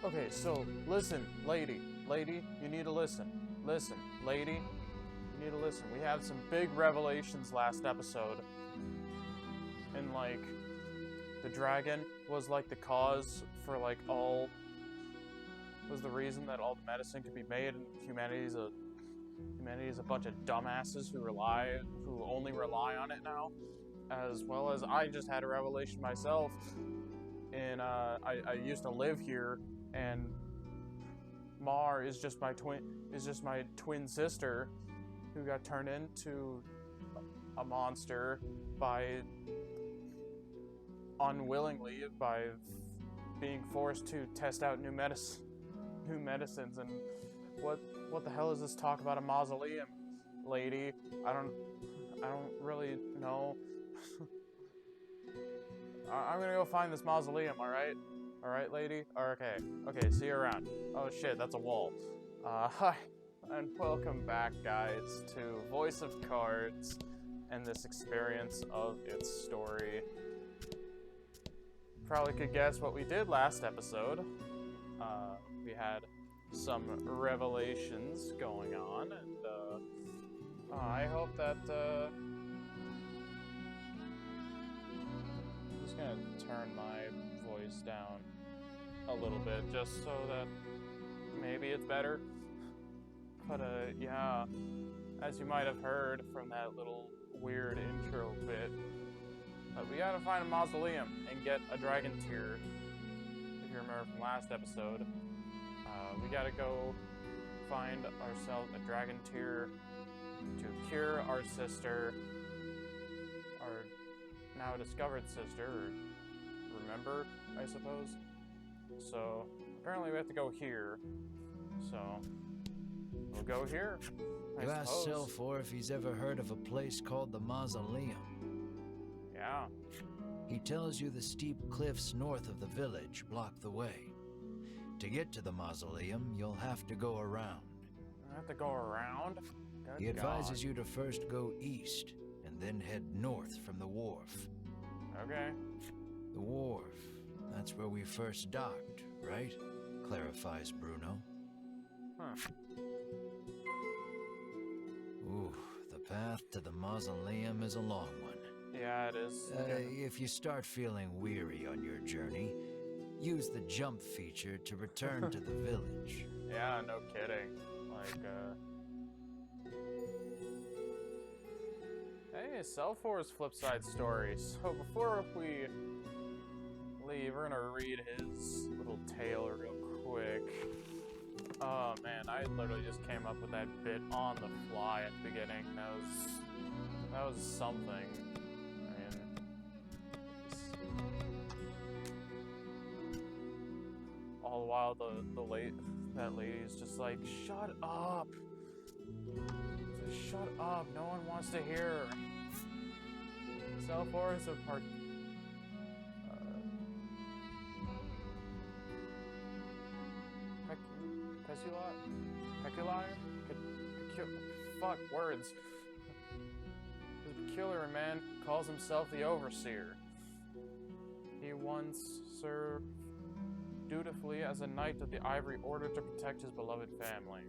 Okay, so listen, lady, you need to listen. Listen, lady, you need to listen. We had some big revelations last episode. And like the dragon was like the cause for like all was the reason that all the medicine could be made, and humanity's a bunch of dumbasses who only rely on it now. As well as I just had a revelation myself, and I used to live here, and Mar is just my twin sister, who got turned into a monster by unwillingly by being forced to test out new medicines. And what the hell is this talk about a mausoleum, lady? I don't really know. I'm gonna go find this mausoleum, alright? Alright, lady? Okay, see you around. Oh shit, that's a wall. Hi, and welcome back, guys, to Voice of Cards and this experience of its story. Probably could guess what we did last episode. We had some revelations going on, and I hope that I'm just gonna turn my voice down a little bit just so that maybe it's better. But yeah, as you might have heard from that little weird intro bit, we gotta find a mausoleum and get a dragon tear. If you remember from last episode, we gotta go find ourselves a dragon tear to cure our sister, our now discovered sister, or remember, I suppose. So apparently we have to go here. So we'll go here. You asked Selfor if he's ever heard of a place called the Mausoleum. Yeah. He tells you the steep cliffs north of the village block the way. To get to the Mausoleum, you'll have to go around. I have to go around? Good he advises God. you to first go east, and then head north from the wharf. Okay. The wharf, that's where we first docked, right? Clarifies Bruno. Huh. Ooh, the path to the Mausoleum is a long one. Yeah, it is. If you start feeling weary on your journey, use the jump feature to return to the village. Yeah, no kidding. Like, Hey, Selfor's flipside story. So before we leave, we're gonna read his little tale real quick. Oh man, I literally just came up with that bit on the fly at the beginning. That was something. I mean, all the while that lady's just like, shut up. Just shut up. No one wants to hear. Selfor is a part. Fuck, words. This peculiar man calls himself the Overseer. He once served dutifully as a knight of the Ivory Order to protect his beloved family.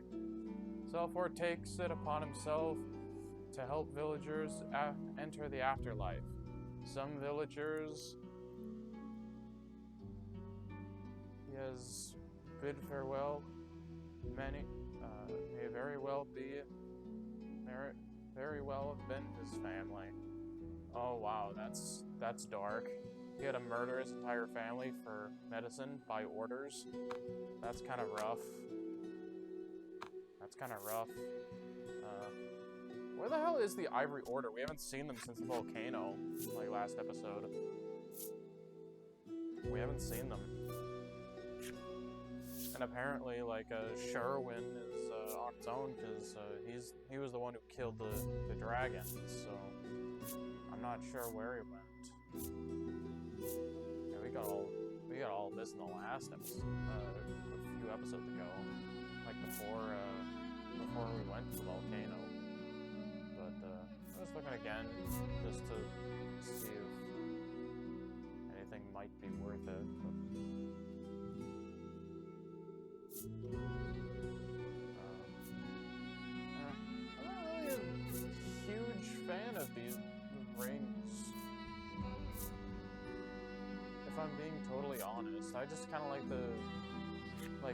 Selfor takes it upon himself to help villagers enter the afterlife. Some villagers he has bid farewell. Many may very well have been his family. Oh wow, that's dark. He had to murder his entire family for medicine by orders. That's kind of rough. Where the hell is the Ivory Order? We haven't seen them since the volcano, like last episode. We haven't seen them. And apparently, like, Sherwyn is on its own because he was the one who killed the dragon. So I'm not sure where he went. Yeah, we got all this in the last episode, a few episodes ago, like before we went to the volcano. But I was looking again just to see if anything might be worth it. But I'm not really a huge fan of these rings. If I'm being totally honest, I just kind of like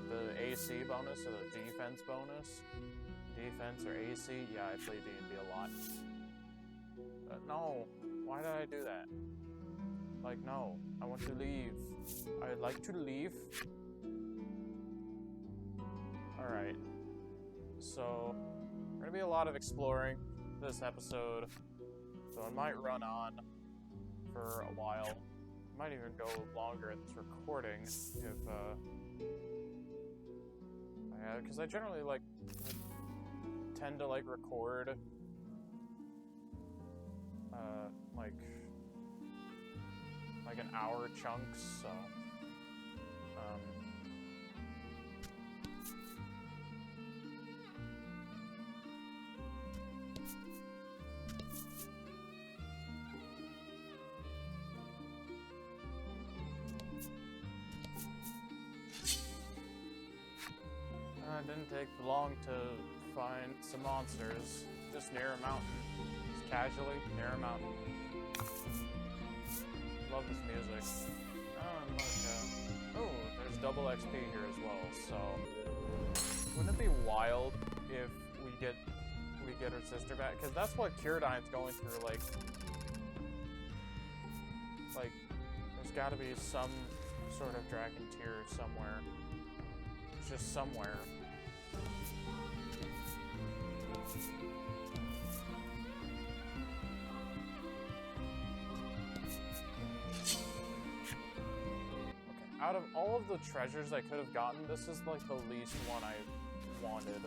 the AC bonus or the defense bonus. Defense or AC? Yeah, I play D&D a lot. No, why did I do that? Like, no, I want to leave. I'd like to leave. Alright. So, gonna be a lot of exploring this episode. So I might run on for a while. Might even go longer in this recording if, because I generally, like, tend to, like, record, like an hour chunks, so, it didn't take long to find some monsters just near a mountain. Just casually near a mountain. Love this music. Oh, there's double XP here as well, so wouldn't it be wild if we get her sister back? Because that's what Curidine's going through, like there's gotta be some sort of dragon tier somewhere. Just somewhere. Out of all of the treasures I could have gotten, this is like the least one I wanted.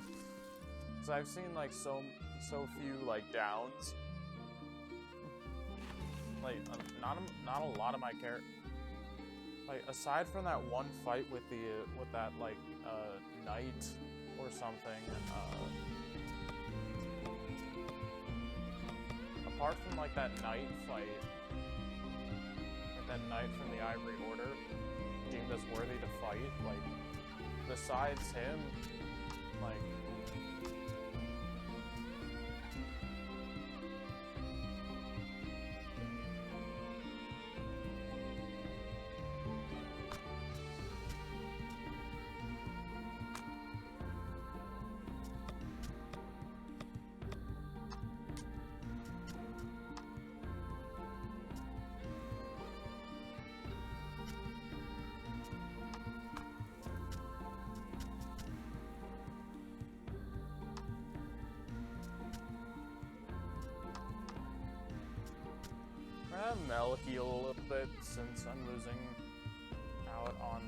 Because I've seen like so few like downs. Like not a lot of my character. Like aside from that one fight with that like knight or something. Apart from like that knight fight, like that knight from the Ivory Order. Deemed as worthy to fight, like, besides him, like, Mel heal a little bit since I'm losing out on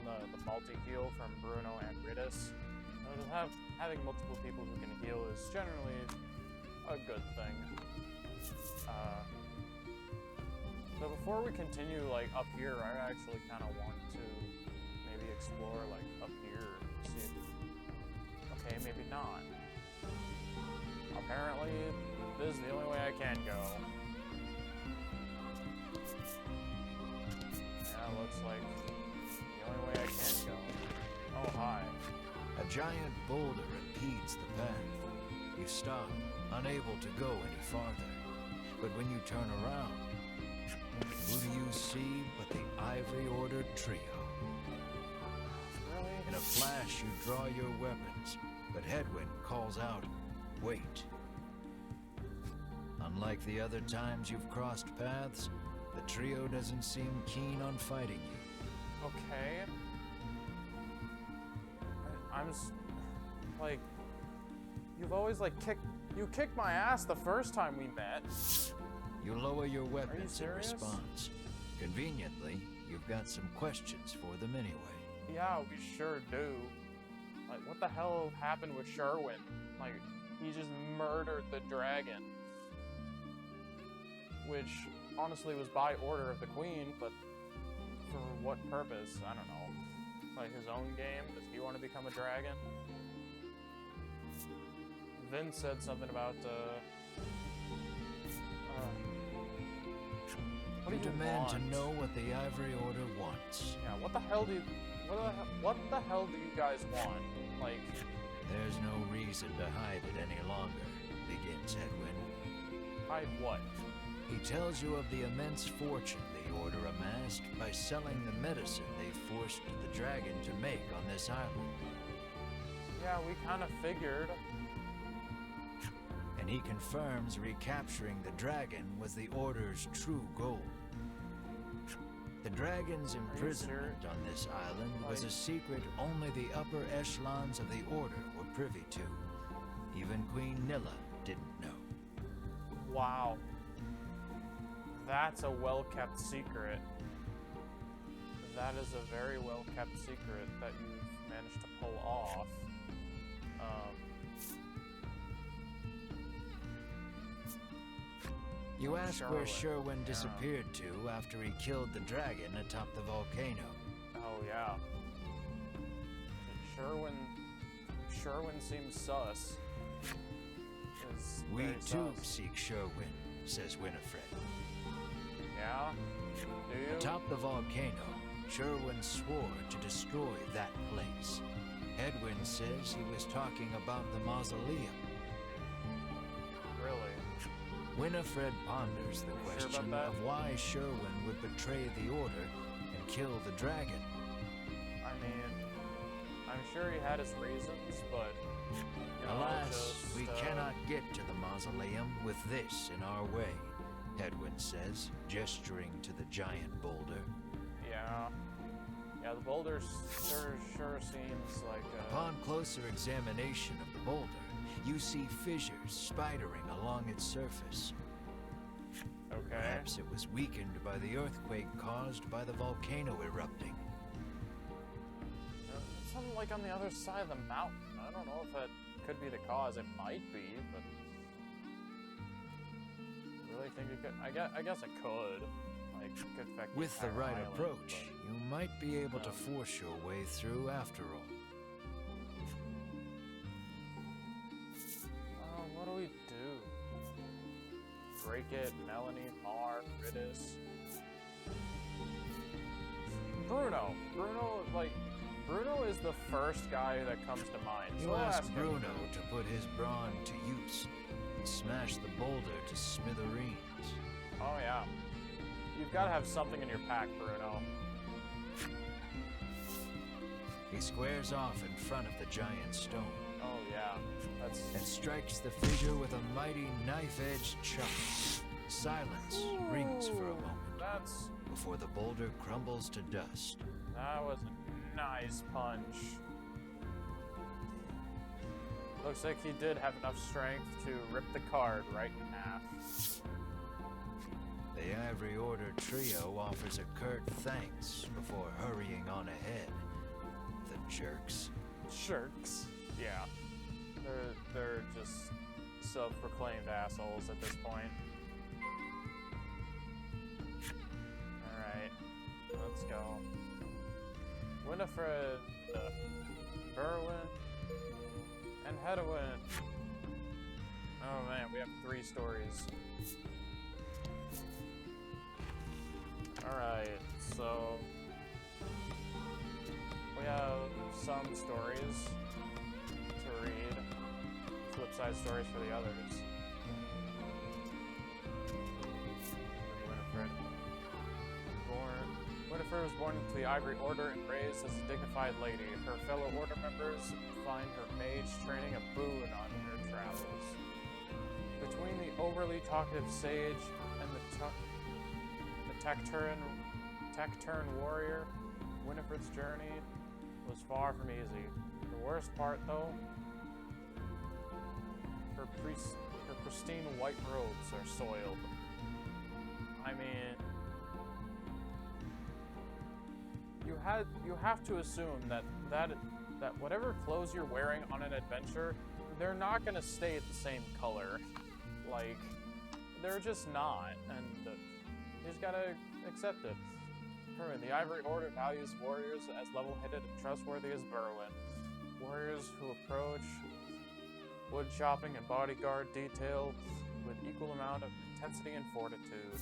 the multi-heal from Bruno and Ritus. Having multiple people who can heal is generally a good thing. So before we continue like up here, I actually kind of want to maybe explore like up here, see if, okay, maybe not. Apparently, this is the only way I can go. Yeah, looks like the only way I can go. Oh, hi. A giant boulder impedes the path. You stop, unable to go any farther. But when you turn around, who do you see but the Ivory Order trio? Really? In a flash, you draw your weapons, but Hedwyn calls out, "Wait." Unlike the other times you've crossed paths, the trio doesn't seem keen on fighting you. Okay. Like, you've always like you kicked my ass the first time we met. You lower your weapons in serious? response. Conveniently, you've got some questions for them anyway. Yeah, we sure do. Like, what the hell happened with Sherwyn? Like, he just murdered the dragon. Which, honestly, was by order of the queen, but for what purpose? I don't know. Like, his own game? Does he want to become a dragon? Vince said something about, What You do you demand want? to know what the Ivory Order wants. Yeah, what the hell do you... What the hell do you guys want? Like... There's no reason to hide it any longer, begins Hedwyn. Hide what? He tells you of the immense fortune the Order amassed by selling the medicine they forced the dragon to make on this island. Yeah, we kind of figured. And he confirms recapturing the dragon was the Order's true goal. The dragon's imprisonment on this island was a secret only the upper echelons of the Order were privy to. Even Queen Nilla didn't know. Wow. That's a well-kept secret. That is a very well-kept secret that you've managed to pull off. You ask where Sherwyn. Sherwyn disappeared to after he killed the dragon atop the volcano. Oh, yeah. Sherwyn seems sus. We Very too sus. seek Sherwyn, says Winifred. Yeah? Do you? Atop the volcano, Sherwyn swore to destroy that place. Hedwyn says he was talking about the mausoleum. Really? Winifred ponders the Sure about question that? of why Sherwyn would betray the Order and kill the dragon. I mean, I'm sure he had his reasons, but... You know, Alas, just, we cannot get to the mausoleum with this in our way, Hedwyn says, gesturing to the giant boulder. Yeah. Yeah, the boulder sure seems like Upon closer examination of the boulder, you see fissures spidering along its surface. okay. Perhaps it was weakened by the earthquake caused by the volcano erupting. It's something like on the other side of the mountain. I don't know if that could be the cause. It might be, but... I really think it could... I guess it could. Like, it could affect With the entire right island, approach, but- you might be able to force your way through after all. What do we do? Break it, Melanie, Mar, Riddis. Bruno! Bruno is the first guy that comes to mind. You So I'll ask him. Bruno to put his brawn to use and smash the boulder to smithereens. Oh yeah. You've got to have something in your pack, Bruno. He squares off in front of the giant stone Oh yeah. That's... and strikes the fissure with a mighty knife-edged chop. Silence rings for a moment That's... before the boulder crumbles to dust. That was a nice punch. Looks like he did have enough strength to rip the card right in half. The Ivory Order trio offers a curt thanks before hurrying on ahead. The jerks. Jerks. Yeah. They're just self-proclaimed assholes at this point. Alright. Let's go. Winifred, Berwin, and Hedwyn. Oh man, we have 3 stories. Alright, so we have some stories to read, flip side stories for the others. Winifred was born into the Ivory Order and raised as a dignified lady. Her fellow Order members find her mage training a boon on her travels. Between the overly talkative sage and the Tacturn warrior, Winifred's journey was far from easy. The worst part, though, her pristine white robes are soiled. I mean, you have to assume that whatever clothes you're wearing on an adventure, they're not gonna stay the same color. Like, they're just not, and you just gotta accept it. The Ivory Order values warriors as level-headed and trustworthy as Berwin. Warriors who approach wood chopping and bodyguard detail with equal amount of intensity and fortitude.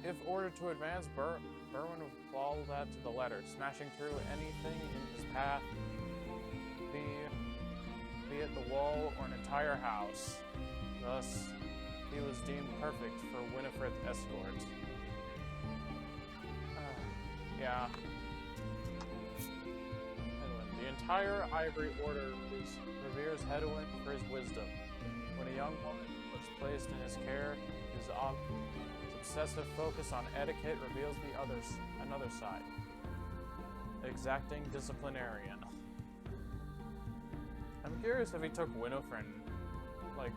If ordered to advance, Berwin would follow that to the letter, smashing through anything in his path, be it the wall or an entire house. Thus, he was deemed perfect for Winifred's escort. Yeah. Hedwyn. The entire Ivory Order reveres Hedwyn for his wisdom. When a young woman was placed in his care, his obsessive focus on etiquette reveals another side. Exacting disciplinarian. I'm curious if he took Winifred in like.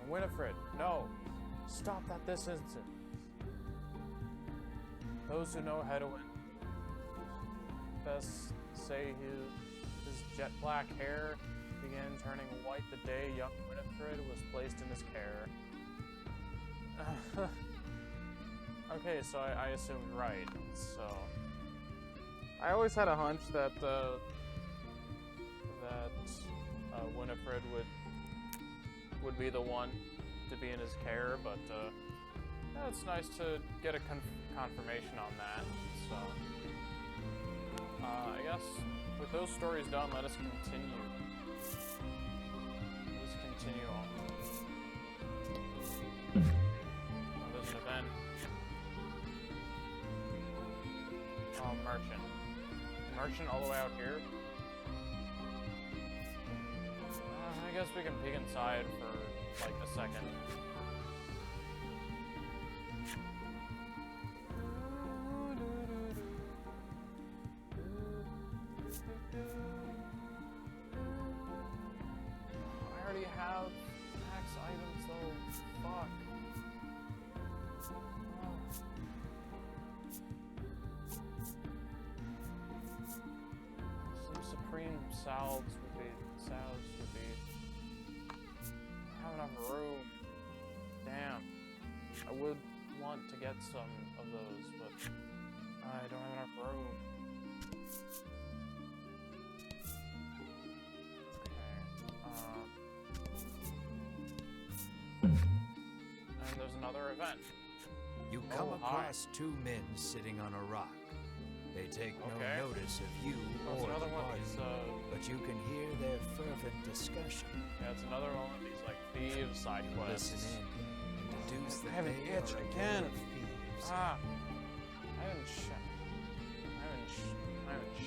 Winifred, no! Stop that this instant! Those who know Hedwyn best say his jet black hair began turning white the day young Winifred was placed in his care. Okay, so I assumed right. So I always had a hunch that Winifred would be the one to be in his care, but yeah, it's nice to get a confirmation on that. So I guess with those stories done, let us continue. Let's continue on. Oh, there's an event. Oh, merchant. Merchant all the way out here? I guess we can peek inside for like a second. I already have max items though. Fuck. Some supreme salves would be. I don't have enough room. Damn. I would want to get some of those, but I don't have enough room. Okay. And there's another event. You come across two men sitting on a rock. They take no notice of you or the party, but you can hear their fervent discussion. Yeah, it's another one of these like thieves side quests. Listen in and deduce that I have an they itch are a again. gang of thieves. I haven't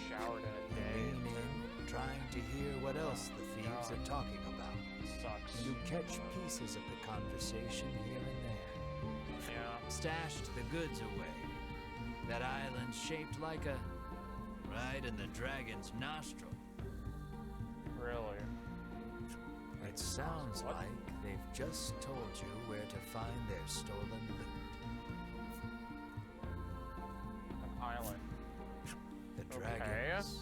showered in a day. Lean in, trying to hear what else the thieves are talking about. Sucks. You catch pieces of the conversation here and there. Yeah. Stashed the goods away. That island shaped like a... right in the dragon's nostril. Really? It sounds like they've just told you where to find their stolen loot. An island. The dragon's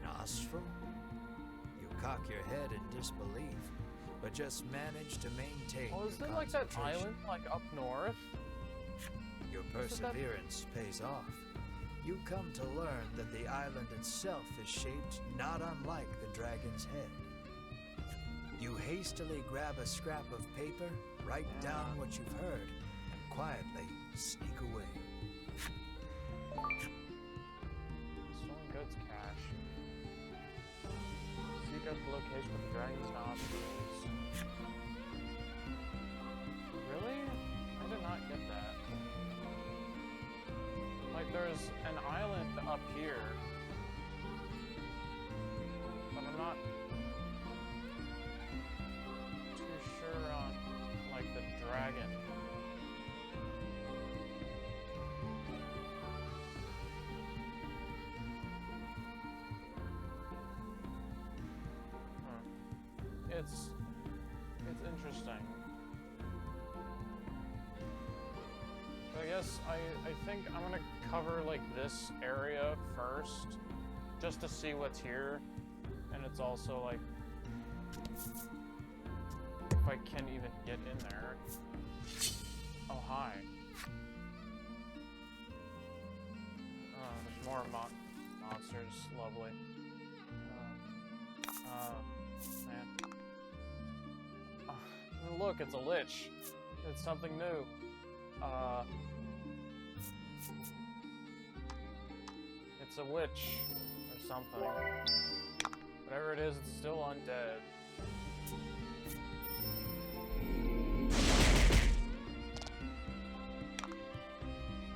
nostril? You cock your head in disbelief, but just manage to maintain Oh, is your there like that concentration. island like up north? Your perseverance pays off. You come to learn that the island itself is shaped not unlike the dragon's head. You hastily grab a scrap of paper, write down what you've heard, and quietly sneak away. Stolen goods cache. Seek out the location of the dragon's nostrils. Really? I did not get that. Like, there's an island up here, but I'm not too sure on, like, the dragon. It's interesting. I guess I think I'm gonna cover like this area first, just to see what's here, and it's also like if I can even get in there. Oh hi. There's more monsters. Lovely. Man. Look, it's a lich. It's something new. It's a witch or something. Whatever it is, it's still undead.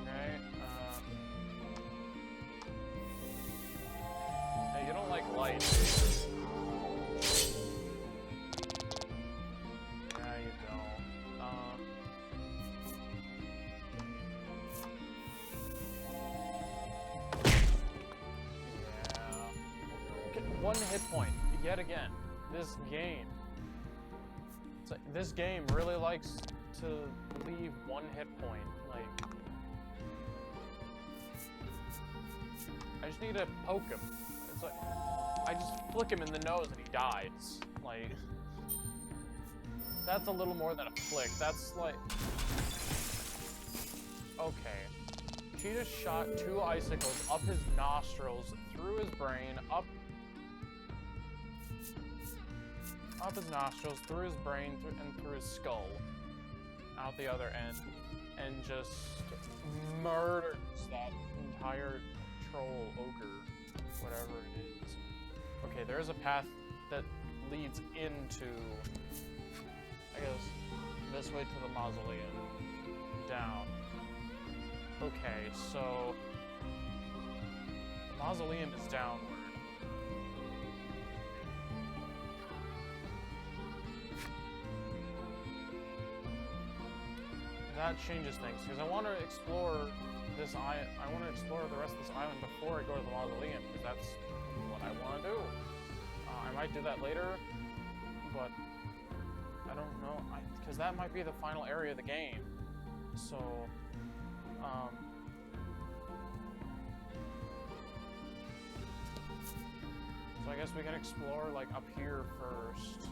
Okay, hey, you don't like light. Yeah, you don't. Yeah. Okay, 1 hit point, yet again. This game. It's like, this game really likes to leave 1 hit point. Like, I just need to poke him. It's like, I just flick him in the nose and he dies. Like, that's a little more than a flick. That's like, okay. She just shot 2 icicles up his nostrils, through his brain, up his nostrils, through his brain, and through his skull, out the other end, and just murders that entire troll, ogre, whatever it is. Okay, there's a path that leads into, I guess, this way to the mausoleum. Down. Okay, so the mausoleum is downward. That changes things, because I want to explore this island. I want to explore the rest of this island before I go to the mausoleum, because that's what I want to do. I might do that later, but I don't know, because that might be the final area of the game. So, so I guess we can explore like up here first.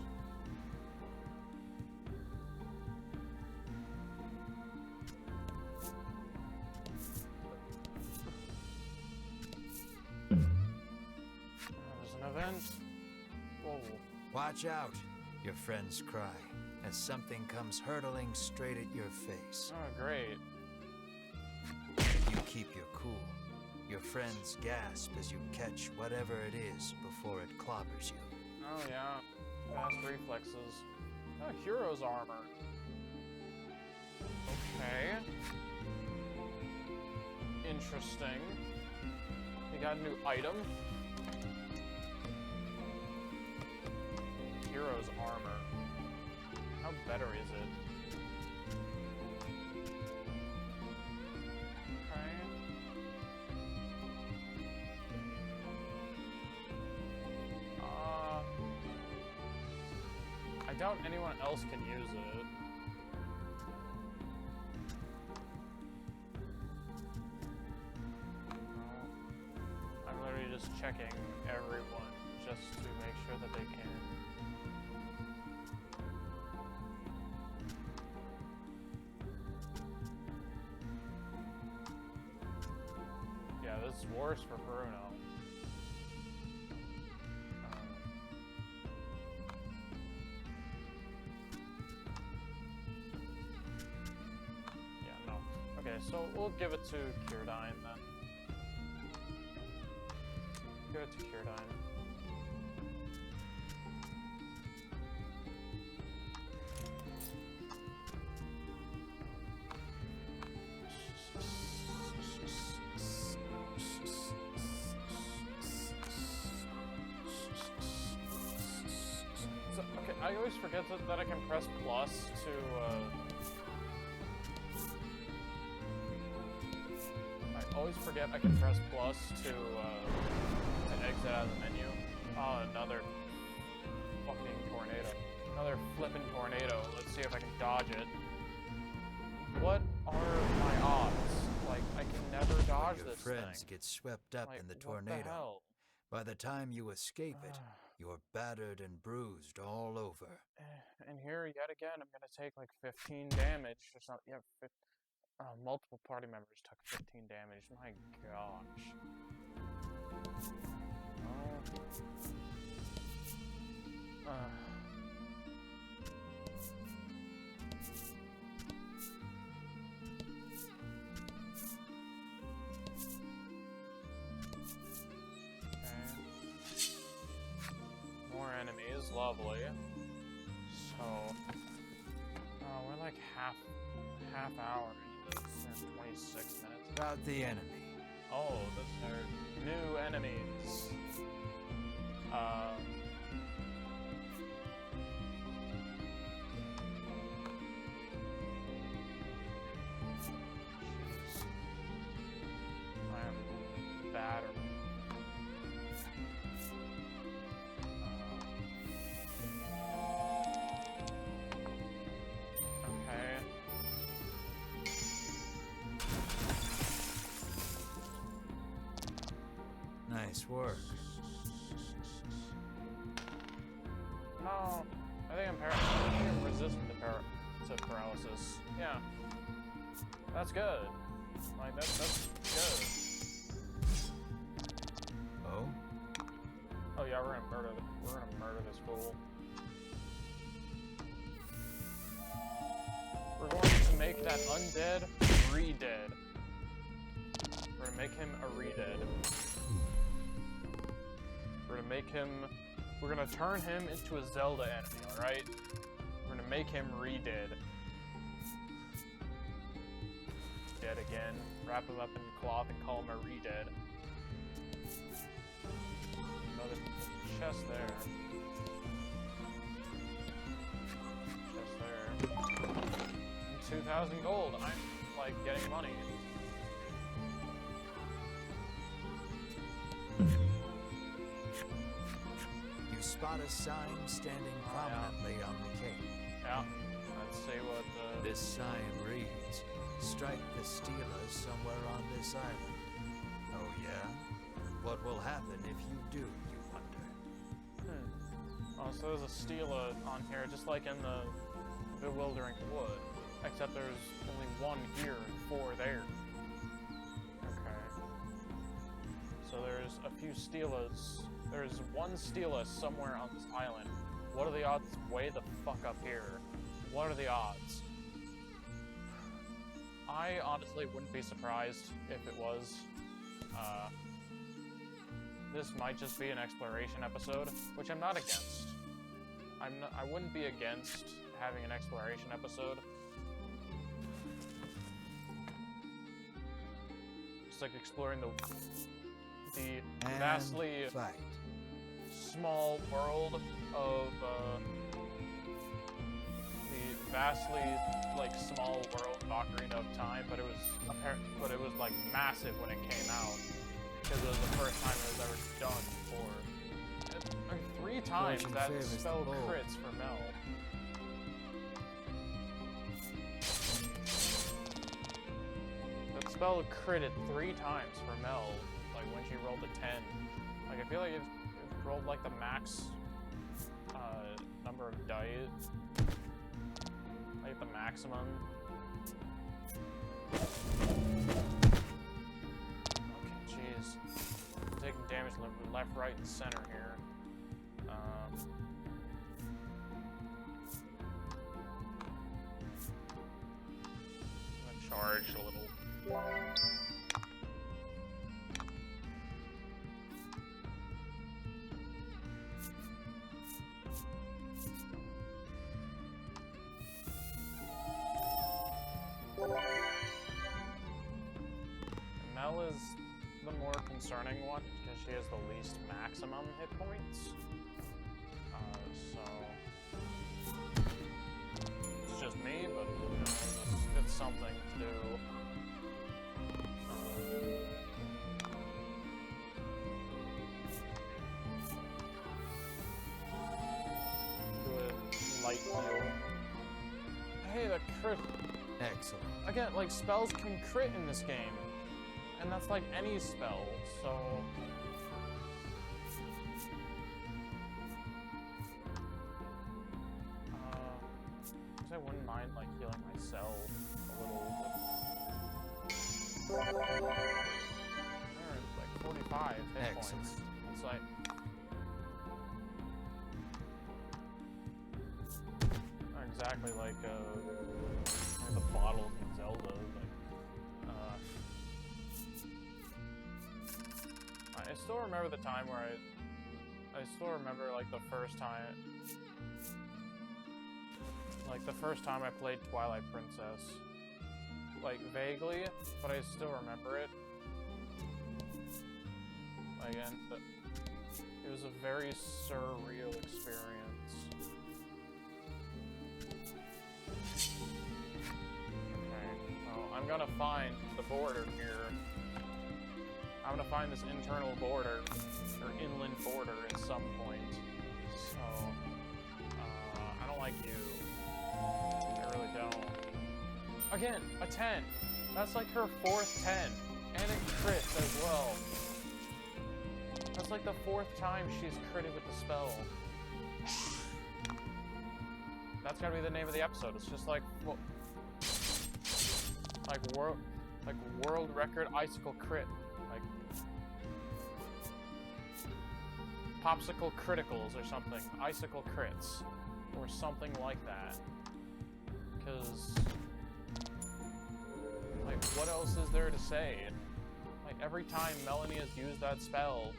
There's an event. Whoa. Watch out, your friends cry, as something comes hurtling straight at your face. Oh, great. If you keep your cool, your friends gasp as you catch whatever it is before it clobbers you. Oh, yeah. Fast reflexes. Oh, hero's armor. Okay. Interesting. You got a new item. Hero's armor. How better is it? Okay. I doubt anyone else can use it. No. I'm literally just checking everyone just to make sure that they can. Yeah, this is worse for Bruno. Yeah, no. Okay, so we'll give it to Kirdine then. Give it to Kirdine. So, okay, I always forget that I can press plus to, I always forget I can press plus to exit out of the menu. Oh, another fucking tornado. Another flippin' tornado. Let's see if I can dodge it. What are my odds? Like, I can never dodge Your this friends thing. get swept up Like, in the what tornado. the hell? By the time you escape it, you're battered and bruised all over. And here, yet again, I'm gonna take like 15 damage or something. Yeah, multiple party members took 15 damage. My gosh. Oh. lovely. So, we're like half hour into this, or 26 minutes. About the enemy. Oh, those are new enemies. I am bad. Okay. Nice work. No, I think I'm resistant to paralysis. Yeah, that's good. Like that's good. Oh? Oh yeah, we're gonna murder this fool. We're going to make that undead re-dead. We're gonna make him a re-dead. We're gonna turn him into a Zelda enemy, alright? We're gonna make him re-dead. Dead again. Wrap him up in cloth and call him a re-dead. Another chest there. Chest there. And 2,000 gold. I'm, like, getting money. You spot a sign standing prominently on the cape. Yeah. Let's see what the... This sign reads, "Strike the Steelers somewhere on this island." Oh yeah? What will happen if you do, you wonder? Oh, so there's a Stela on here, just like in the Bewildering Wood. Except there's only one here and 4 there. Okay. So there's a few Stelas. There's one Stela somewhere on this island. What are the odds it's way the fuck up here? What are the odds? I honestly wouldn't be surprised if it was. This might just be an exploration episode, which I'm not against. I wouldn't be against having an exploration episode. Just like exploring the vastly small world of the vastly small world of Ocarina of Time, but it was like massive when it came out because it was the first time it was ever done before. 3 times that spell crits for Mel. That spell critted 3 times for Mel, like when she rolled a 10. Like I feel like it rolled like the max number of dice, like the maximum. Okay, jeez. I'm taking damage left, right, and center here. I'm gonna charge a little. Mel is the more concerning one because she has the least maximum hit points. So it's just me, but you know, it's something to do. Do a light heal. Hey, the crit. Excellent. Again, like, spells can crit in this game. And that's like any spell, so... I wouldn't mind, like, healing myself a little bit. There's like 45 hit points. It's like... not exactly like, the bottles in Zelda, like... I still remember the time where I still remember like the first time I played Twilight Princess. Like vaguely, but I still remember it. Again, it was a very surreal experience. Okay, well, I'm gonna find the border here. I'm gonna find this internal border, or inland border at some point. So, I don't like you. I really don't. Again, a 10! That's like her 4th 10. And it crits as well. That's like the 4th time she's critted with the spell. That's gotta be the name of the episode. It's just like, well, like world record icicle crit. Like popsicle criticals or something. Icicle crits. Or something like that. Because like, what else is there to say? Like, every time Melanie has used that spell,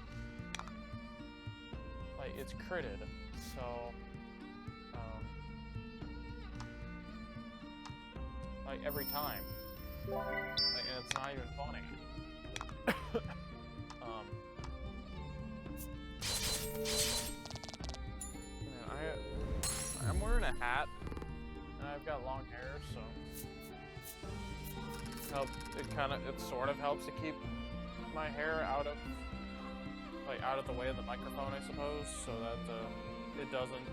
like, it's critted, so, like, every time. Like, and it's not even funny. Man, I'm wearing a hat, and I've got long hair, so it sort of helps to keep my hair out of the way of the microphone, I suppose, so that it doesn't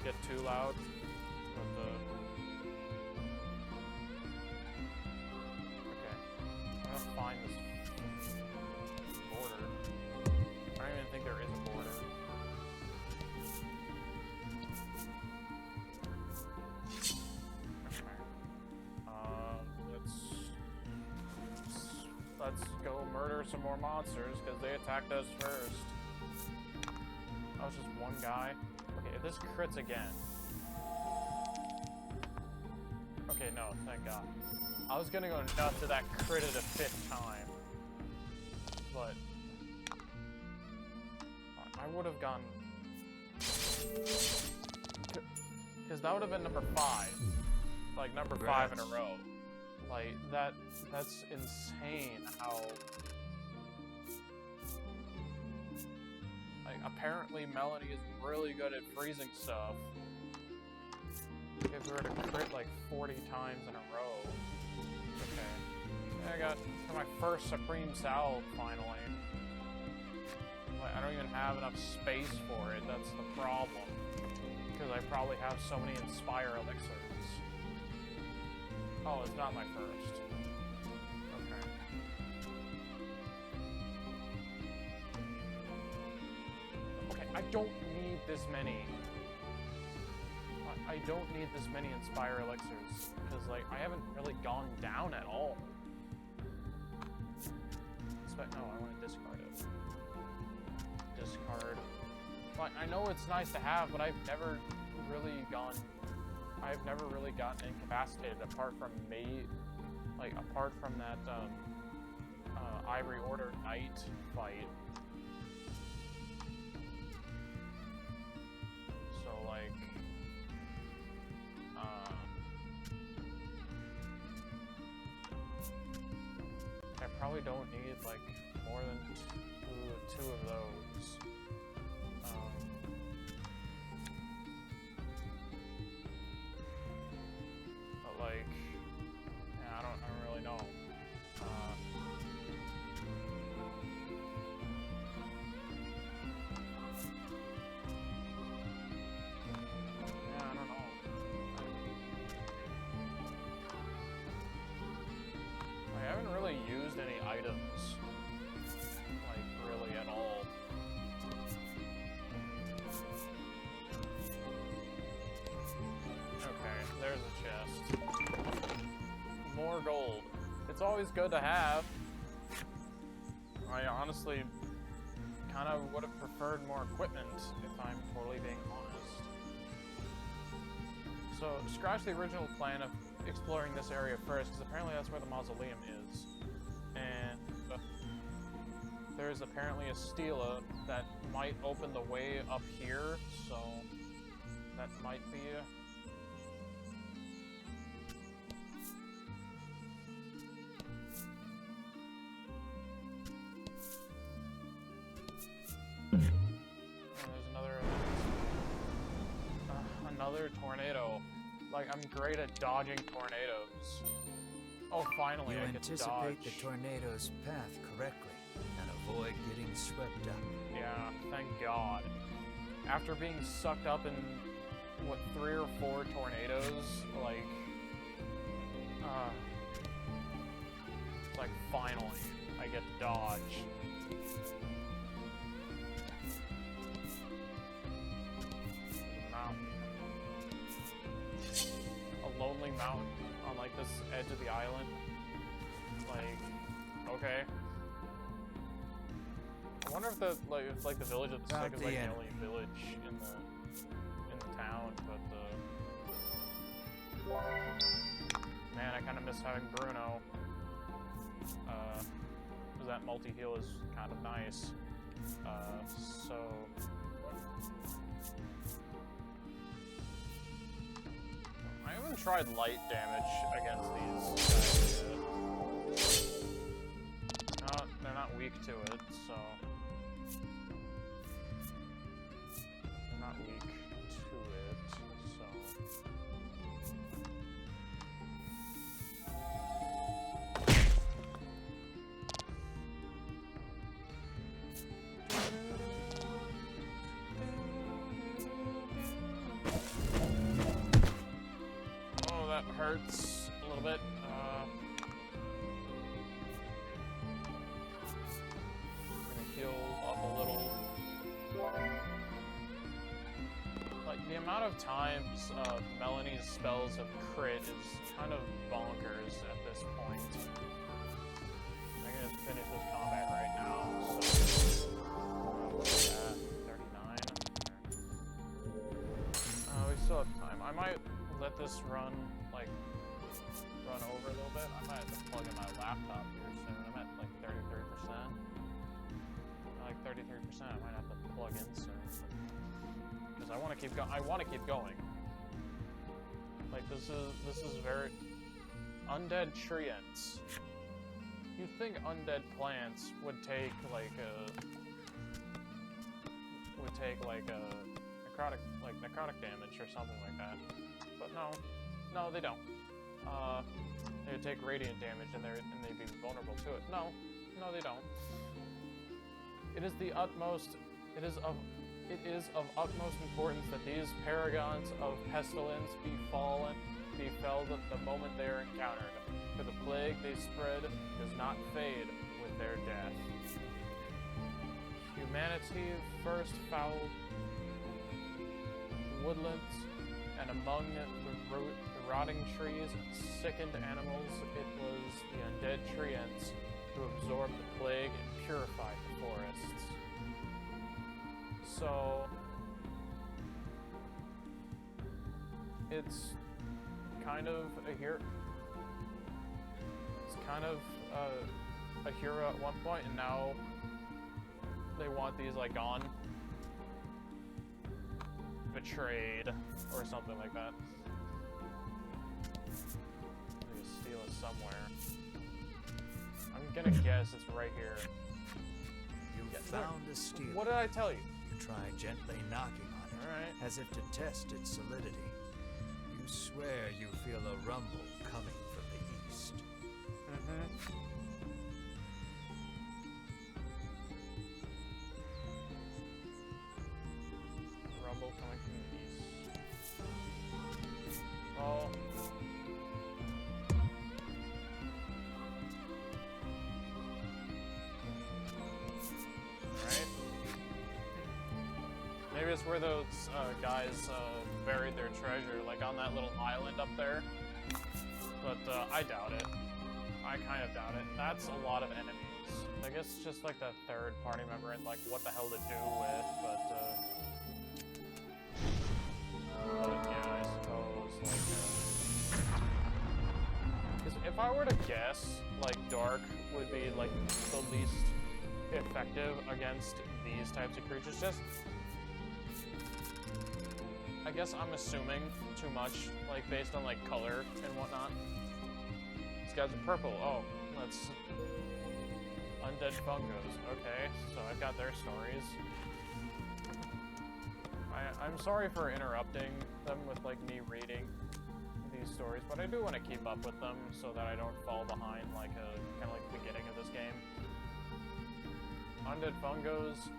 get too loud. But okay, I'm gonna find this border. I don't even think there is a border. Let's go murder some more monsters, because they attacked us first. That was just one guy. Okay, if this crits again... Okay, no, thank God. I was gonna go nuts if that critted a 5th time. But... I would have gone... Because that would have been number 5. Like, number 5 in a row. Like, that's insane how... Like, apparently Melanie is really good at freezing stuff. If we were to crit like 40 times in a row. Okay. I got my first Supreme Salve, finally. Like, I don't even have enough space for it, that's the problem. Because I probably have so many Inspire Elixirs. Oh, it's not my first. Okay. Okay, I don't need this many. I don't need this many Inspire Elixirs. Because, like, I haven't really gone down at all. No, I want to discard it. Discard. Like, I know it's nice to have, but I've never really gotten incapacitated apart from apart from that Ivory Order Knight fight. So like I probably don't need like more than two of those. Like, yeah, I don't really know. Yeah, I don't know. I haven't really used any items, like, really at all. Okay, there's a chest. More gold. It's always good to have. I honestly kind of would have preferred more equipment, if I'm totally being honest. So, scratch the original plan of exploring this area first, because apparently that's where the mausoleum is. And there's apparently a stela that might open the way up here, so that might be there's another tornado. Like, I'm great at dodging tornadoes. Oh, finally, I get to dodge. You anticipate the tornado's path correctly and avoid getting swept up. Yeah, thank God. After being sucked up in, what, 3 or 4 tornadoes, like, it's like, finally, I get to dodge. Mountain. A lonely mountain on, like, this edge of the island. Like, okay. I wonder if the the village of the stick is like the only village in the town, but man, I kind of miss having Bruno. Because that multi-heal is kind of nice. So I haven't tried light damage against these guys yet. No, they're not weak to it, so. They're not weak to it, so. Oh, that hurts a little bit. Heal up a little. Like, the amount of times Melanie's spells have crit is kind of bonkers at this point. I'm gonna finish this combat right now, so... yeah, 39. We still have time. I might let this run over a little bit. I might have to plug in my laptop here soon. I'm at, like, 33%. Like 33%. I might have to plug in soon because I want to keep going. I want to keep going. Like this is very undead treants. You'd think undead plants would take like necrotic damage or something like that, but no, they don't. They would take radiant damage and they'd be vulnerable to it. No, they don't. It is of utmost importance that these paragons of pestilence befell the moment they are encountered, for the plague they spread does not fade with their death. Humanity first fouled woodlands, and among the rotting trees and sickened animals, it was the undead treants who absorbed the plague and purified the forests. So it's kind of a hero. It's kind of a hero at one point, and now they want these like gone, betrayed, or something like that. There's a stela somewhere. I'm gonna guess it's right here. You found a stela. What did I tell you? You try gently knocking on it, Alright. as if to test its solidity. You swear you feel a rumble coming from the east. Rumble coming from the east. Oh. Right. Maybe it's where those guys buried their treasure, like on that little island up there. But I doubt it. I kind of doubt it. That's a lot of enemies. I guess it's just like the third party member and like what the hell to do with, but yeah, I suppose like because if I were to guess, like Dark would be like the least effective against these types of creatures. Just, I guess I'm assuming too much, like based on like color and whatnot. These guys are purple. Oh, that's undead fungos. Okay, so I've got their stories. I'm sorry for interrupting them with like me reading these stories, but I do want to keep up with them so that I don't fall behind like kind of like the beginning of this game. Undead fungos.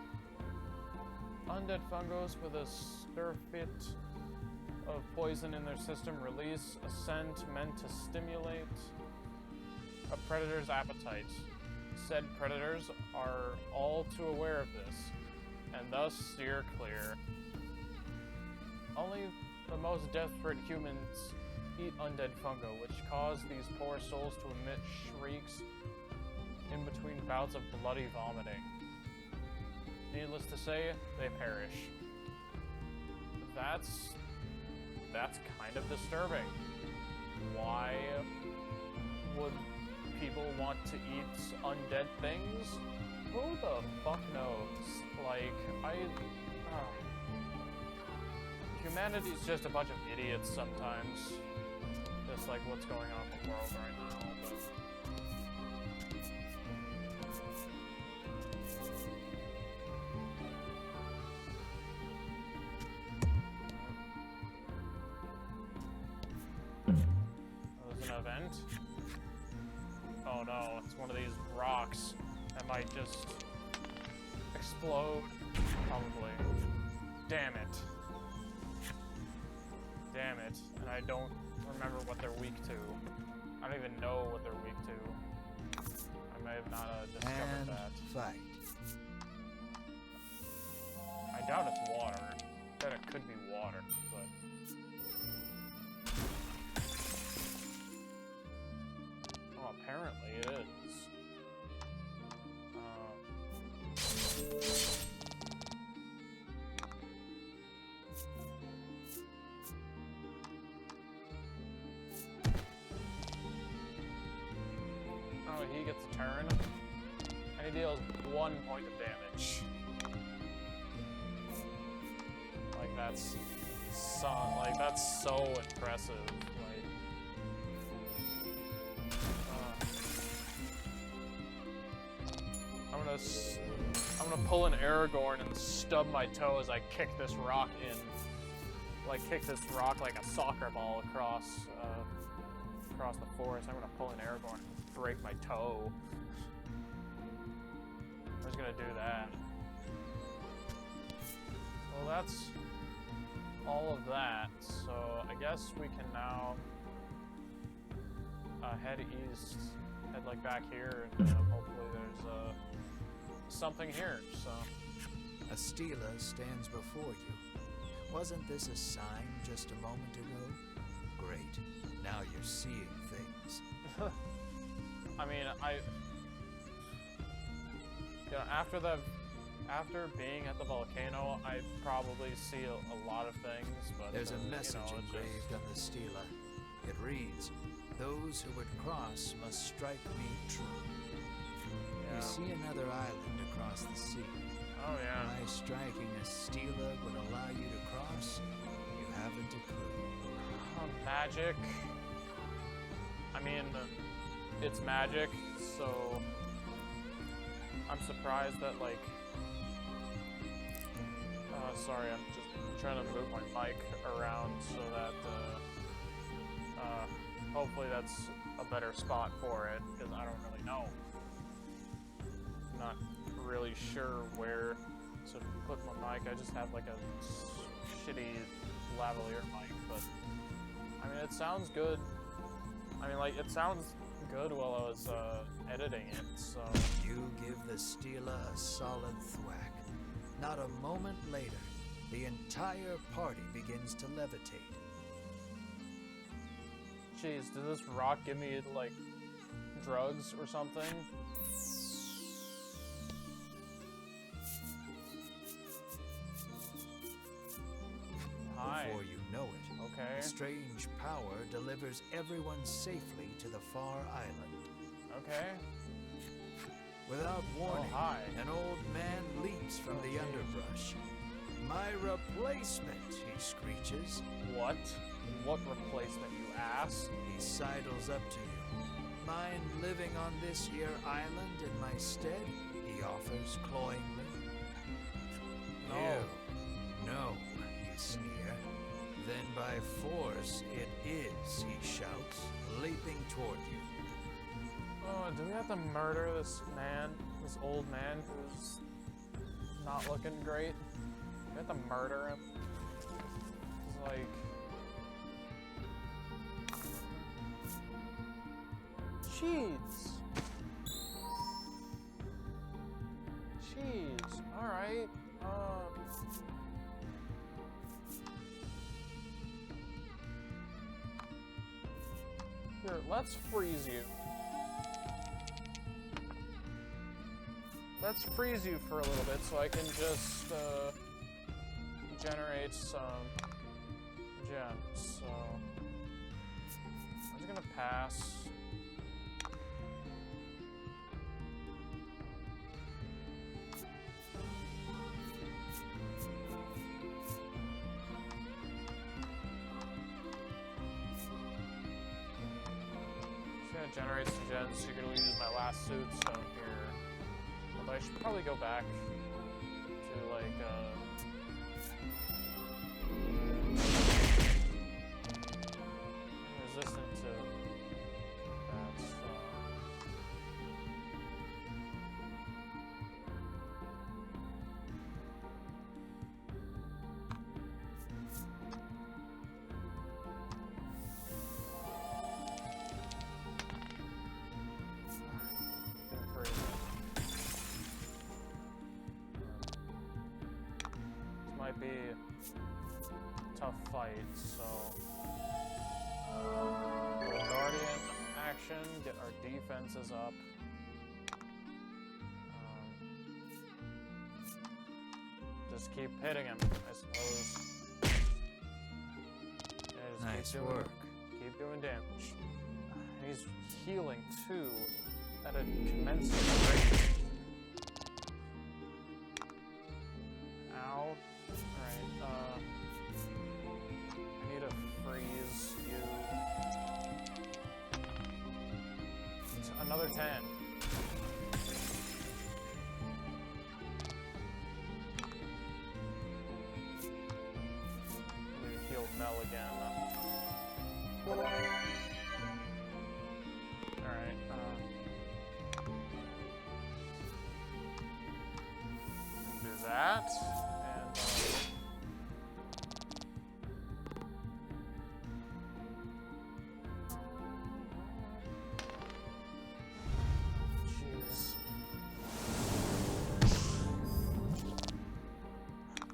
Undead fungos with a surfeit of poison in their system release a scent meant to stimulate a predator's appetite. Said predators are all too aware of this, and thus steer clear. Only the most desperate humans eat undead fungo, which cause these poor souls to emit shrieks in between bouts of bloody vomiting. Needless to say, they perish. That's kind of disturbing. Why would people want to eat undead things? Who the fuck knows? Like, humanity's just a bunch of idiots sometimes. Just like what's going on in the world right now, but... Oh, there's an event? Oh no, it's one of these rocks that might just explode. Probably. Damn it. Damn it. And I don't remember what they're weak to. I don't even know what they're weak to. I may have not discovered that. Fight. I doubt it's water. I bet it could be water, but... Oh, apparently it is. Oh, he gets a turn. And he deals 1 point of damage. Like that's so impressive. Like, I'm gonna pull an Aragorn and stub my toe as I kick this rock in. Like kick this rock like a soccer ball across the forest. I'm gonna pull an Aragorn and break my toe. I'm just gonna do that. Well, that's all of that. So I guess we can now head east, head like back here, and hopefully there's something here. So A stela stands before you. Wasn't this a sign just a moment ago? Great. Now you're seeing things. I mean, after being at the volcano, I probably see a lot of things, but... There's a message engraved on the stela. It reads, "Those who would cross must strike me true." Yeah. You see another island across the sea. Oh, yeah. Why striking a stela would allow you to cross, you haven't a clue. Magic. I mean, it's magic, so... I'm surprised that, like... sorry, I'm just trying to move my mic around so that, hopefully that's a better spot for it, because I don't really know. I'm not really sure where to put my mic. I just have, like, a shitty lavalier mic, but... I mean, it sounds good. I mean, like, it sounds good while I was, editing it, so... You give the stela a solid thwack. Not a moment later, the entire party begins to levitate. Jeez, does this rock give me, like, drugs or something? Hi. Before you know it, Okay. a strange power delivers everyone safely to the far island. Okay. Without warning, hi. an old man leaps from the underbrush. My replacement, he screeches. What? What replacement, you ass? He sidles up to you. Mind living on this here island in my stead? He offers cloyingly. No. You, no, you sneer. Then by force it is, he shouts, leaping toward you. Oh, do we have to murder this man, this old man who's not looking great? Do we have to murder him? He's like... Jeez. Jeez. Alright. Here, let's freeze you. Let's freeze you for a little bit so I can just generate some gems. So I'm just gonna pass. Just gonna generate some gems so you're gonna use my last suit stone here. Although I should probably go back to like resistant to that, so might be a tough fight, so Guardian action, get our defenses up. Just keep hitting him, I suppose. Yeah, Nice work. Keep doing damage. And he's healing too at a commensurate rate. Ow. Alright, I need to freeze you. It's another 10. I'm gonna heal Mel again. Alright, do that. Jeez.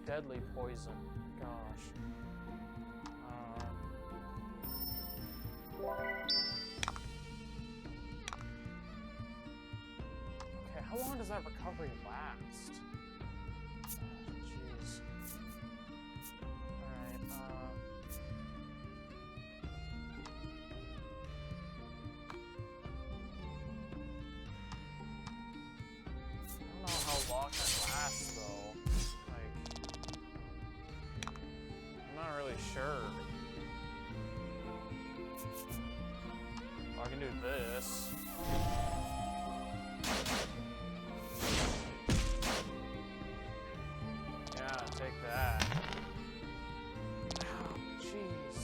Deadly poison. Gosh. Okay, how long does that recovery last? Jeez. Alright, I don't know how long that lasts, though. Like, I'm not really sure. I can do this. Yeah, take that. Ow, jeez.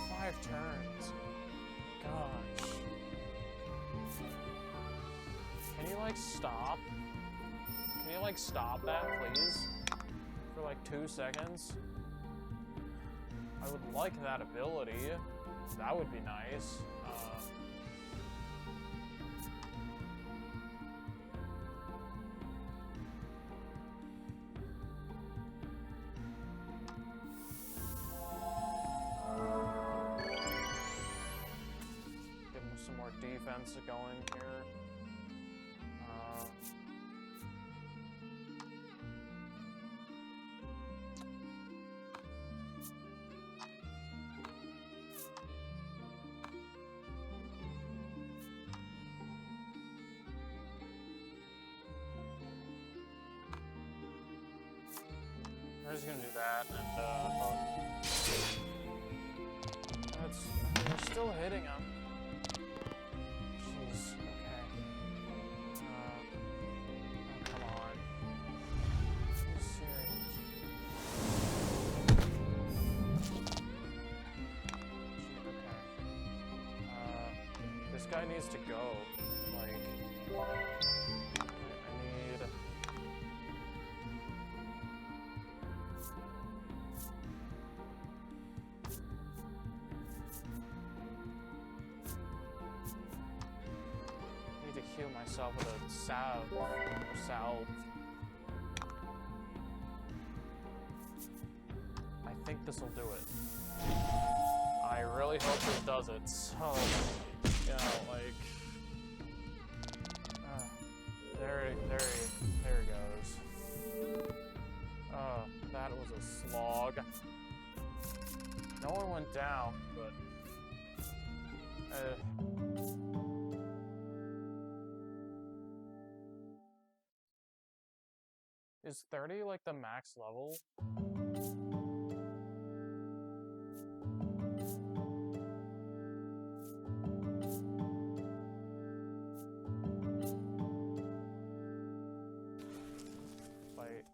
5 turns. Gosh. Can you, like, stop? Can you, like, stop that, please? For, like, 2 seconds? I would like that ability. That would be nice. Give him some more defense going here. We're just gonna do that, and we're still hitting him. Jeez. Okay. Oh, come on. Are you serious? Okay. This guy needs to go. Like, I need. To heal myself with a salve. I think this will do it. I really hope this does it. So, you know, like, there he goes. That was a slog. No one went down, but. Is 30 like the max level? Wait,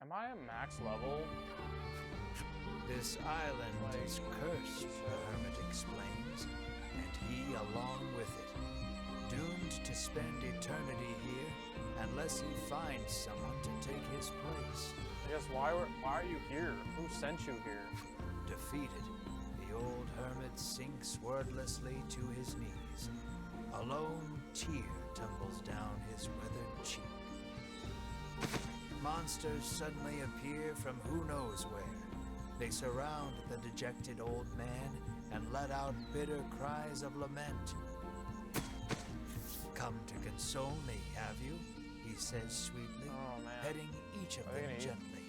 am I at max level? This island is cursed, the hermit explains, and he along with it. Doomed to spend eternity here unless he finds someone to take his place. I guess why are you here? Who sent you here? Defeated, the old hermit sinks wordlessly to his knees. A lone tear tumbles down his weathered cheek. Monsters suddenly appear from who knows where. They surround the dejected old man and let out bitter cries of lament. Come to console me, have you? He says sweetly, petting each of them gently.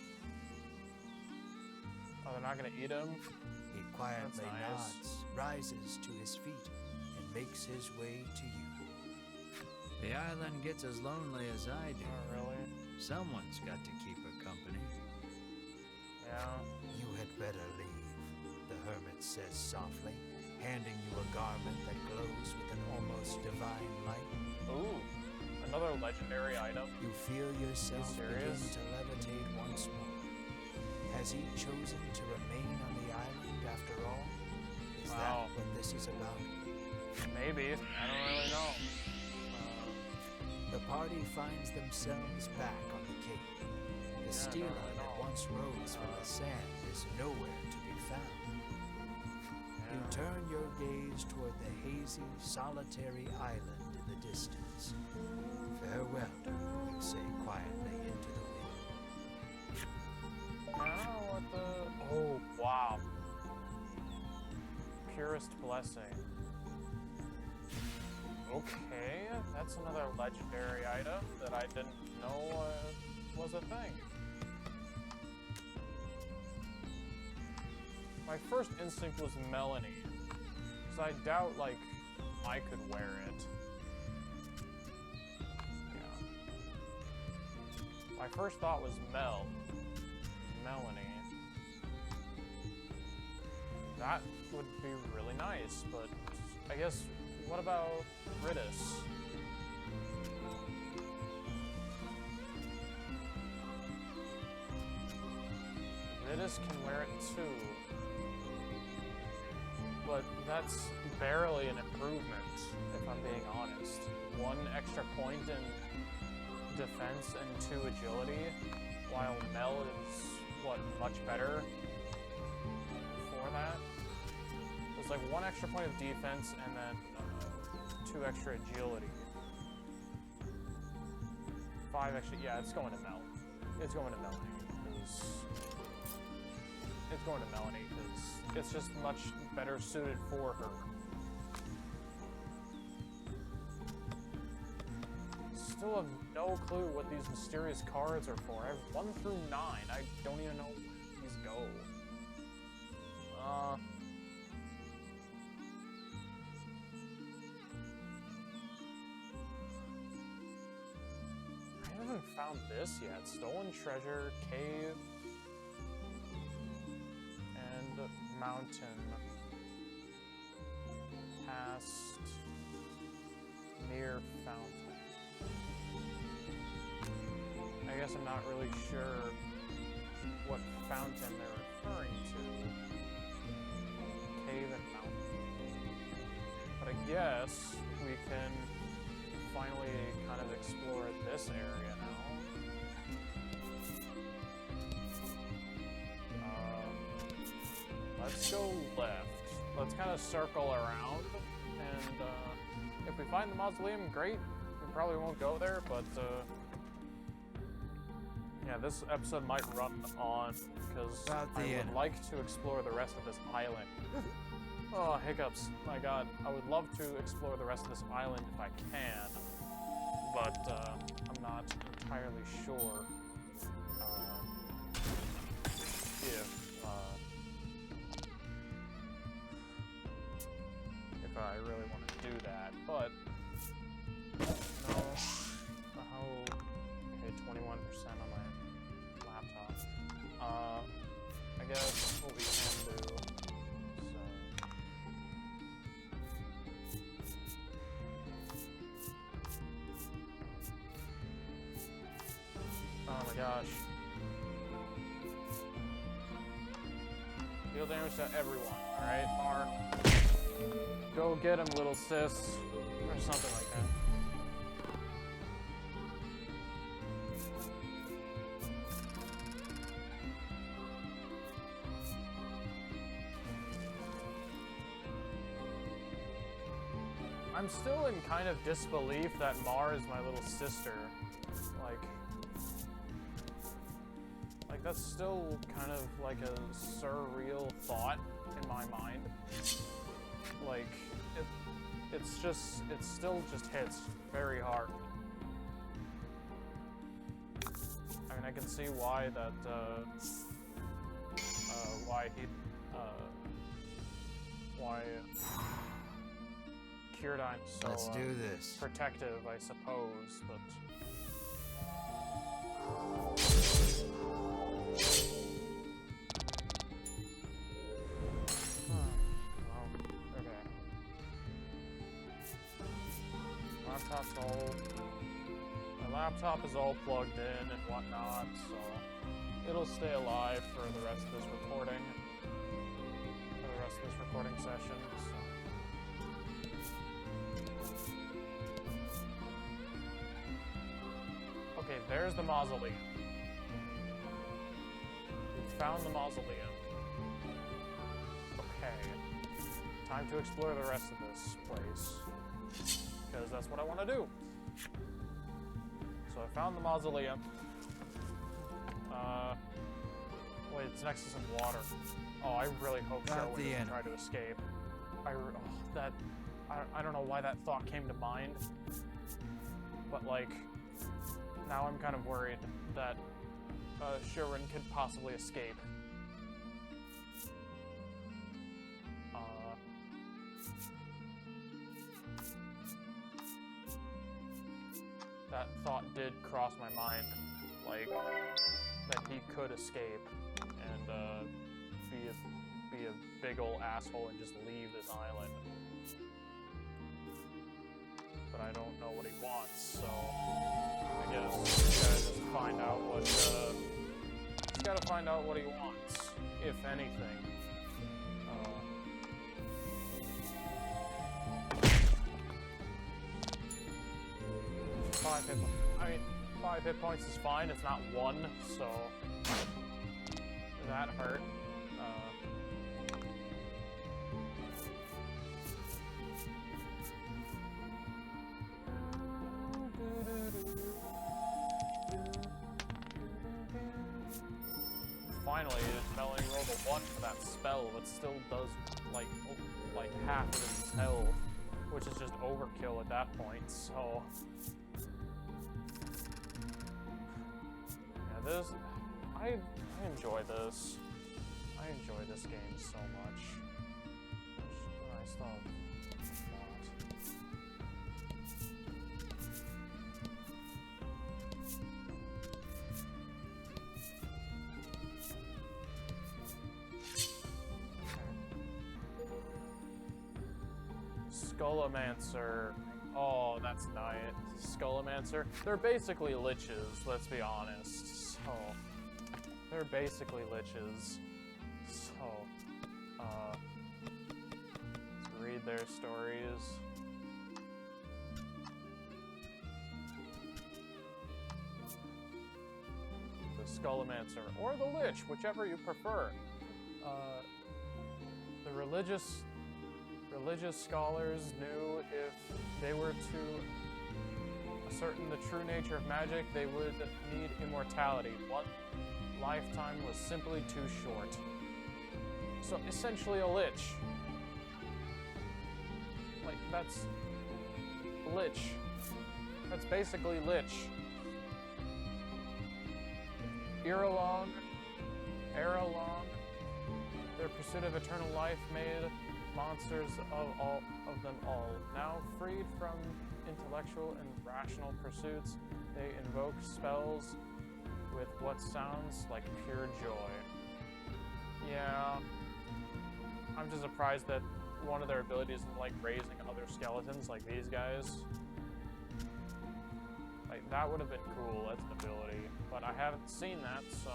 Oh, they're not gonna eat him? He quietly nods, rises to his feet, and makes his way to you. The island gets as lonely as I do. Oh, really? Someone's got to keep her company. Yeah. You had better leave, the hermit says softly, handing you a garment that glows with an almost divine light. Ooh, another legendary item. You feel yourself begin to levitate once more. Has he chosen to remain on the island after all? Is that what this is about? Maybe. I don't really know. The party finds themselves back on the cape. The stela that once rose from the sand is nowhere to be found. You turn your gaze toward the hazy, solitary island in the distance. Farewell, you say quietly into the wind. Oh, wow. Purest blessing. Okay, that's another legendary item that I didn't know was a thing. My first instinct was Melanie, because I doubt, like, I could wear it. Yeah. My first thought was Melanie. That would be really nice, but I guess, what about Riddis? Riddis can wear it too. But that's barely an improvement, if I'm being honest. 1 extra point in defense and 2 agility, while Mel is, what, much better for that? There's like 1 extra point of defense and then 2 extra agility. 5 extra, yeah, it's going to Mel. It's going to Melanie, because it's just much better suited for her. Still have no clue what these mysterious cards are for. I have 1 through 9. I don't even know where these go. I haven't found this yet. Stolen treasure, cave. fountain past near fountain. I guess I'm not really sure what fountain they're referring to. Cave and mountain. But I guess we can finally kind of explore this area now. Let's go left. Let's kind of circle around, and if we find the mausoleum, great. We probably won't go there, but yeah, this episode might run on because I would like to explore the rest of this island. Oh, hiccups. My god. I would love to explore the rest of this island if I can, but I'm not entirely sure if I really want to do that, but no. Okay, 21% on my laptop. I guess what we can do. Oh my gosh. Deal damage to everyone, alright, Mar? Go get him, little sis. Or something like that. I'm still in kind of disbelief that Mar is my little sister. Like that's still kind of like a surreal thought in my mind. Like, it still just hits very hard. I mean, I can see why that, why Kierdine's so Let's do this. protective, I suppose, but... My laptop is all plugged in and whatnot, so it'll stay alive for the rest of this recording. For the rest of this recording session, so. Okay, there's the mausoleum. We found the mausoleum. Okay. Time to explore the rest of this place. Because that's what I want to do. So I found the mausoleum. Wait, it's next to some water. Oh, I really hope Sherwyn doesn't try to escape. I don't know why that thought came to mind. But like, now I'm kind of worried that Sherwyn could possibly escape. That thought did cross my mind, like, that he could escape and be a big ol' asshole and just leave this island. But I don't know what he wants, so I guess he's gotta just find out what, he's gotta find out what he wants, if anything. 5 hit points. I mean, 5 hit points is fine. It's not 1, so that hurt. Finally, it only rolled a 1 for that spell, but still does like half of its health, which is just overkill at that point. So. I enjoy this. I enjoy this game so much. I still have a lot. Skullmancer. Oh, that's nice. Skullmancer. They're basically liches, let's be honest. So, they're basically liches. So, let's read their stories. The Skullmancer, or the Lich, whichever you prefer. The religious scholars knew if they were to ascertain the true nature of magic, they would need immortality. One lifetime was simply too short. So essentially a lich. Like, that's lich. That's basically lich. Era long, their pursuit of eternal life made monsters of them all. Now freed from intellectual and rational pursuits, they invoke spells with what sounds like pure joy. Yeah, I'm just surprised that one of their abilities is like raising other skeletons, like these guys. Like, that would have been cool as an ability, but I haven't seen that, so...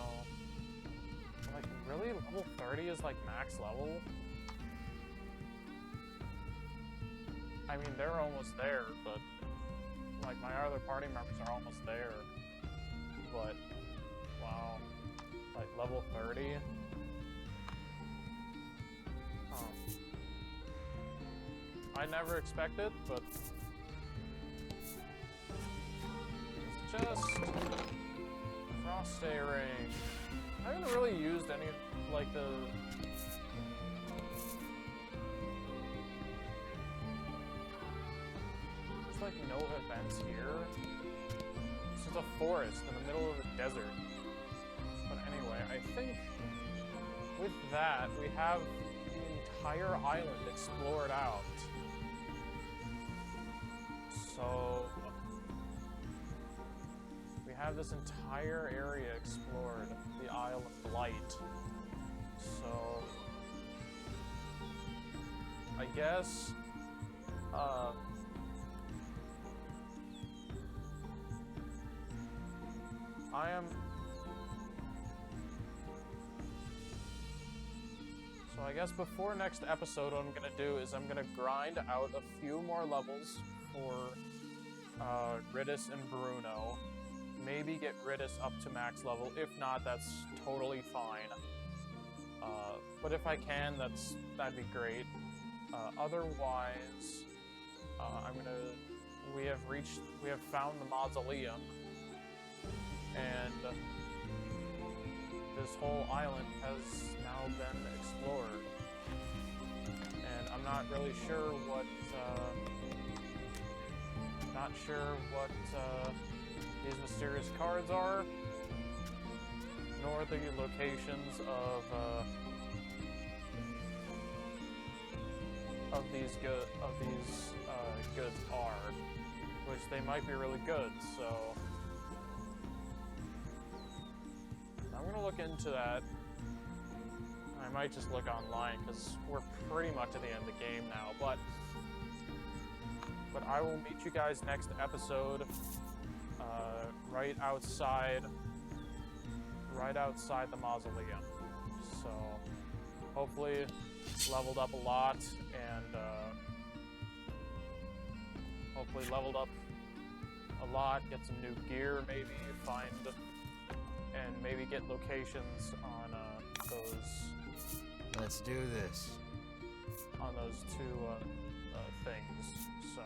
Like, really? Level 30 is like max level? I mean, they're almost there, but... Like, my other party members are almost there. But, wow. Like, level 30? Huh. I never expected, but... It's just... Frostay Ring. I haven't really used any, like, the... There's, like, no events here. This is a forest in the middle of a desert. But anyway, I think with that, we have the entire island explored out. So... we have this entire area explored, the Isle of Blight. So, I guess, So I guess before next episode, what I'm gonna do is I'm gonna grind out a few more levels for, Ridis and Bruno. Maybe get Ridis up to max level. If not, that's totally fine. But if I can, that'd be great. Otherwise, we have found the mausoleum, and this whole island has now been explored. And I'm not really sure what, these mysterious cards are, nor the locations of these goods are, which they might be really good. So I'm gonna look into that. I might just look online because we're pretty much at the end of the game now. But I will meet you guys next episode. Right outside the mausoleum. So hopefully leveled up a lot, and get some new gear, maybe find, and maybe get locations on those. Let's do this. On those two things. So.